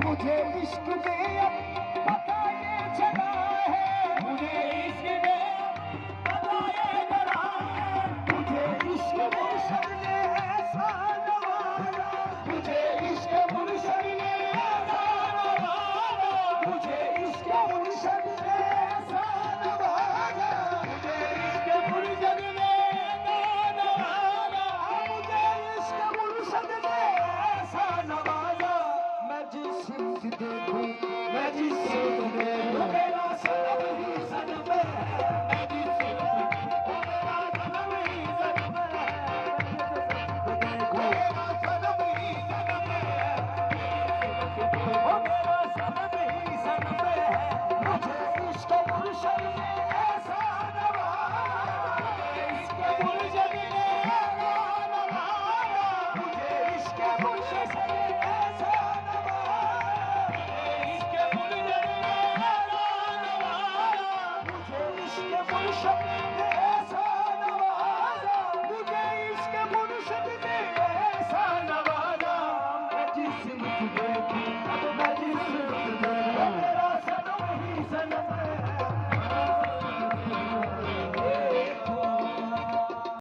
मुझे इश्क में पता ये चला है, मुझे इश्क में पता ये चला है, मुझे इश्क मुर्शद ने ऐसा नवाजा, मुझे इश्क मुर्शद ने ऐसा नवाजा, मुझे इश्क मुर्शद ने ऐसा नवाजा, मुझे इश्क मुर्शद ने ऐसा नवाजा, मुझे इश्क मुर्शद ने ऐसा नवाजा। मैं जिस देखूं, मैं जिससे देखूं, मेरा सनम ही सनम है, मैं जिससे देखूं, मेरा सनम ही सनम है, मेरा सनम ही सनम है, मेरा सनम ही सनम है। मुझे इश्क मुर्शद ने ऐसा नवाजा, इश्क मुर्शद ने ऐसा नवाजा, मुझे इश्क मुर्शद ने ऐसा मुझे इश्क मुर्शद ने ऐसा नवाजा। मैं जिस्म देखूं,